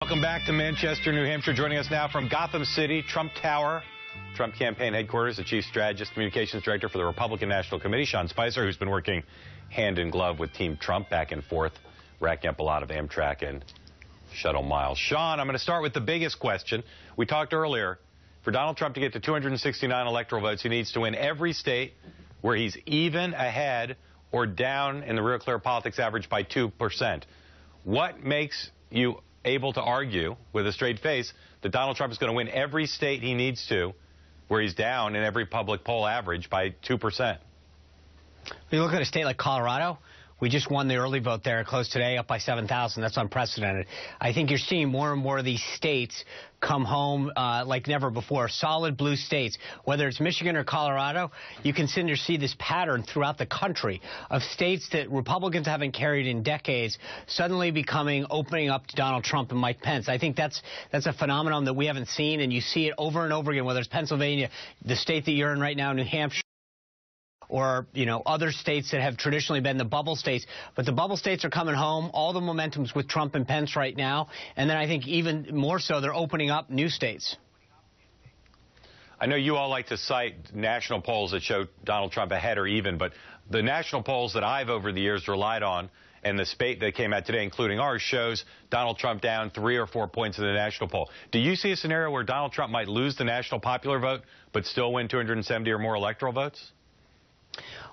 Welcome back to Manchester, New Hampshire. Joining us now from Gotham City, Trump Tower, Trump campaign headquarters, the Chief Strategist, Communications Director for the Republican National Committee, Sean Spicer, who's been working hand in glove with Team Trump back and forth, racking up a lot of Amtrak and shuttle miles. Sean, I'm going to start with the biggest question. We talked earlier, for Donald Trump to get to 269 electoral votes, he needs to win every state where he's even, ahead, or down in the Real Clear Politics average by 2%. What makes you able to argue with a straight face that Donald Trump is going to win every state he needs to, where he's down in every public poll average by 2%? You look at a state like Colorado. We just won the early vote there, closed today, up by 7,000. That's unprecedented. I think you're seeing more and more of these states come home like never before. Solid blue states, whether it's Michigan or Colorado, you can see this pattern throughout the country of states that Republicans haven't carried in decades suddenly opening up to Donald Trump and Mike Pence. I think that's a phenomenon that we haven't seen, and you see it over and over again, whether it's Pennsylvania, the state that you're in right now, New Hampshire, or, other states that have traditionally been the bubble states. But the bubble states are coming home. All the momentum's with Trump and Pence right now. And then I think even more so, they're opening up new states. I know you all like to cite national polls that show Donald Trump ahead or even, but the national polls that I've over the years relied on, and the spate that came out today, including ours, shows Donald Trump down 3 or 4 points in the national poll. Do you see a scenario where Donald Trump might lose the national popular vote but still win 270 or more electoral votes?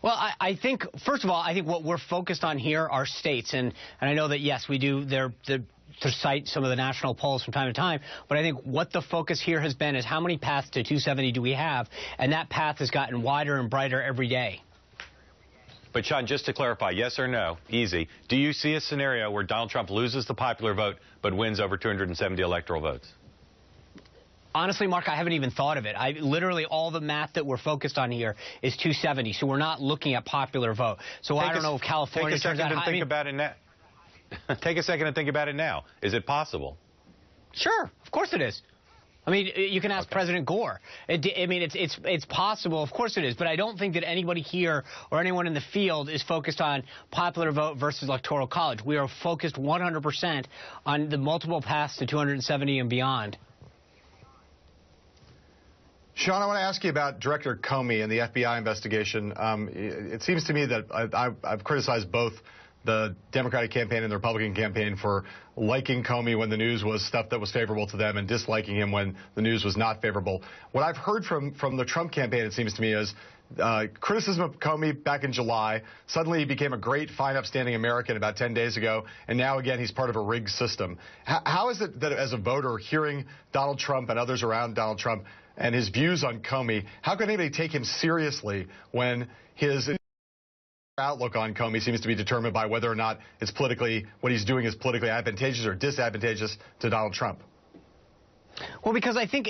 Well, I think, first of all, I think what we're focused on here are states. And I know that, yes, we do to cite some of the national polls from time to time. But I think what the focus here has been is how many paths to 270 do we have? And that path has gotten wider and brighter every day. But, Sean, just to clarify, yes or no, easy, do you see a scenario where Donald Trump loses the popular vote but wins over 270 electoral votes? Honestly, Mark, I haven't even thought of it. Literally all the math that we're focused on here is 270, so we're not looking at popular vote. So I don't know if California turns out. Take a second and think about it now. Is it possible? Sure, of course it is. I mean, you can ask President Gore. It's possible. Of course it is. But I don't think that anybody here or anyone in the field is focused on popular vote versus electoral college. We are focused 100% on the multiple paths to 270 and beyond. Sean, I want to ask you about Director Comey and the FBI investigation. It seems to me that I've criticized both the Democratic campaign and the Republican campaign for liking Comey when the news was stuff that was favorable to them and disliking him when the news was not favorable. What I've heard from the Trump campaign, it seems to me, is criticism of Comey back in July. Suddenly he became a great, fine, upstanding American about 10 days ago, and now again he's part of a rigged system. How is it that as a voter, hearing Donald Trump and others around Donald Trump and his views on Comey, how can anybody take him seriously when his outlook on Comey seems to be determined by whether or not what he's doing is politically advantageous or disadvantageous to Donald Trump? Well, because I think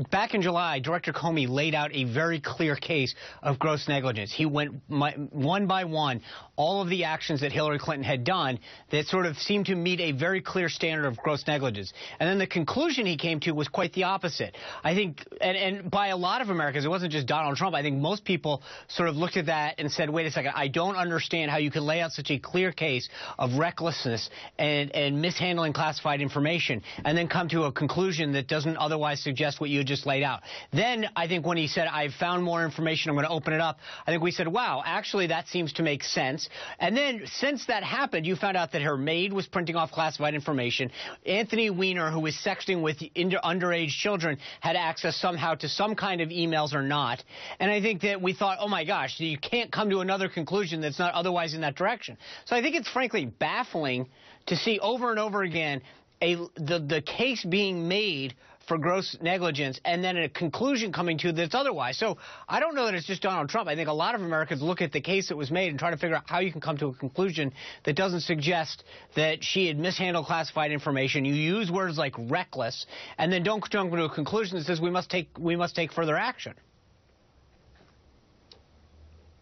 back in July, Director Comey laid out a very clear case of gross negligence. He went one by one all of the actions that Hillary Clinton had done that sort of seemed to meet a very clear standard of gross negligence. And then the conclusion he came to was quite the opposite. I think, and by a lot of Americans, it wasn't just Donald Trump. I think most people sort of looked at that and said, wait a second, I don't understand how you can lay out such a clear case of recklessness and mishandling classified information and then come to a conclusion that doesn't otherwise suggest what you just laid out. Then I think when he said, I've found more information, I'm going to open it up, I think we said, wow, actually that seems to make sense. And then since that happened, you found out that her maid was printing off classified information. Anthony Weiner, who was sexting with underage children, had access somehow to some kind of emails or not. And I think that we thought, oh my gosh, you can't come to another conclusion that's not otherwise in that direction. So I think it's frankly baffling to see over and over again the case being made for gross negligence and then a conclusion coming to that's otherwise. So I don't know that it's just Donald Trump. I think a lot of Americans look at the case that was made and try to figure out how you can come to a conclusion that doesn't suggest that she had mishandled classified information. You use words like reckless and then don't jump to a conclusion that says we must take further action.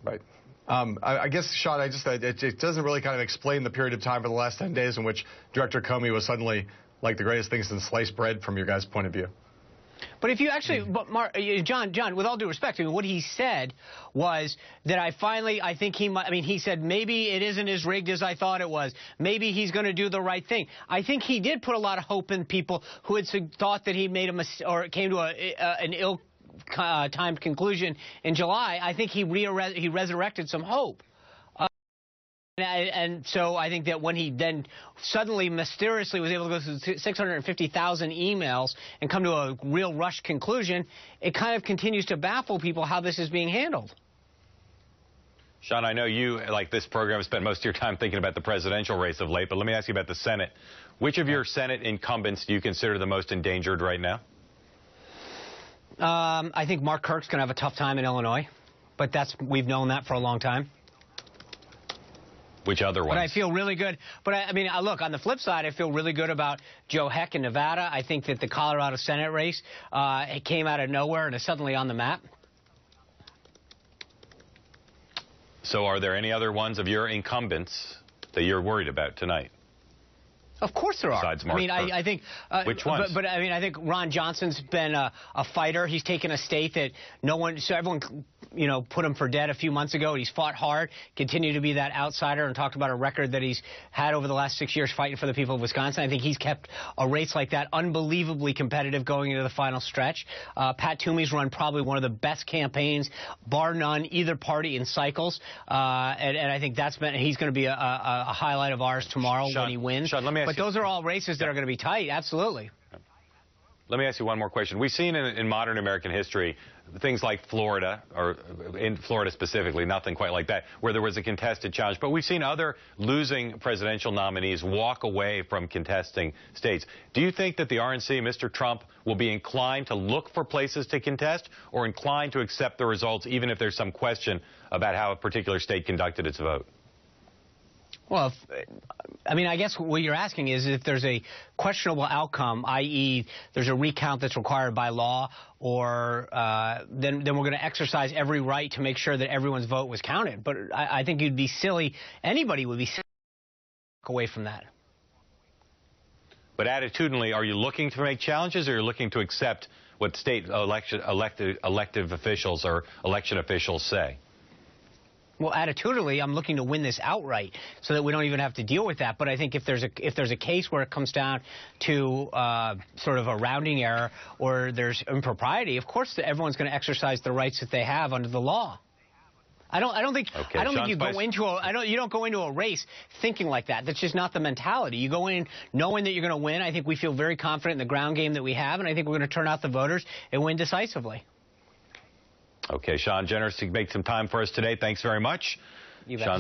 Right. I guess, Sean, it doesn't really kind of explain the period of time for the last 10 days in which Director Comey was suddenly like the greatest thing since sliced bread from your guys' point of view. But if you actually, but John, with all due respect, I mean, what he said was that I think he might, I mean, he said maybe it isn't as rigged as I thought it was. Maybe he's going to do the right thing. I think he did put a lot of hope in people who had thought that he made a mistake or came to an ill-timed conclusion in July. I think he resurrected some hope. And so I think that when he then suddenly mysteriously was able to go through 650,000 emails and come to a real rushed conclusion, it kind of continues to baffle people how this is being handled. Sean, I know you, like this program, spent most of your time thinking about the presidential race of late, but let me ask you about the Senate. Which of your Senate incumbents do you consider the most endangered right now? I think Mark Kirk's going to have a tough time in Illinois, but we've known that for a long time. Which other ones? But I feel really good. But I mean, look, on the flip side, I feel really good about Joe Heck in Nevada. I think that the Colorado Senate race it came out of nowhere and is suddenly on the map. So are there any other ones of your incumbents that you're worried about tonight? Of course there are. Besides Mark Kirk. I think. Which ones? But I mean, I think Ron Johnson's been a fighter. He's taken a state that everyone, put him for dead a few months ago. He's fought hard, continued to be that outsider, and talked about a record that he's had over the last 6 years fighting for the people of Wisconsin. I think he's kept a race like that unbelievably competitive going into the final stretch. Pat Toomey's run probably one of the best campaigns, bar none, either party in cycles. And I think he's going to be a highlight of ours tomorrow when he wins. Sean, let me ask but those are all races that are going to be tight, absolutely. Let me ask you one more question. We've seen in modern American history things like Florida, or in Florida specifically, nothing quite like that, where there was a contested challenge. But we've seen other losing presidential nominees walk away from contesting states. Do you think that the RNC, Mr. Trump, will be inclined to look for places to contest or inclined to accept the results even if there's some question about how a particular state conducted its vote? Well, I guess what you're asking is if there's a questionable outcome, i.e. there's a recount that's required by law, or then we're going to exercise every right to make sure that everyone's vote was counted. But I think you'd be silly, anybody would be silly to walk away from that. But attitudinally, are you looking to make challenges, or are you looking to accept what state elected officials or election officials say? Well, attitudinally, I'm looking to win this outright so that we don't even have to deal with that. But I think if there's a case where it comes down to sort of a rounding error or there's impropriety, of course everyone's going to exercise the rights that they have under the law. I don't think you don't go into a race thinking like that. That's just not the mentality. You go in knowing that you're going to win. I think we feel very confident in the ground game that we have, and I think we're going to turn out the voters and win decisively. Okay, Sean, generous to make some time for us today. Thanks very much. You bet. Sean